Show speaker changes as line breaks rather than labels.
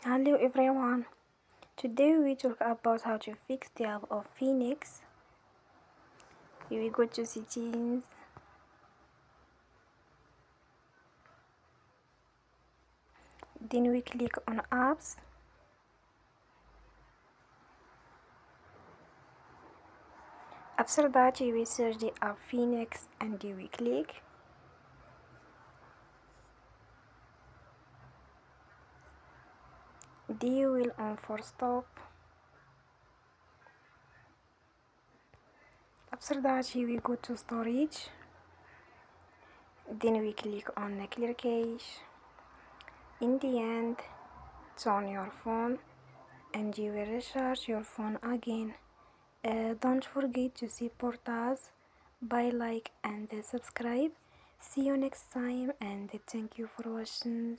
Hello everyone. Today we talk about how to fix the app of Phoenix. Here we go to settings. Then we click on apps. After that we will search the app Phoenix and then we click. Then you will on for stop. After that here we go to storage. Then we click on clear cache. In the end, turn your phone and you will recharge your phone again. Don't forget to support us by like and subscribe. See you next time and thank you for watching.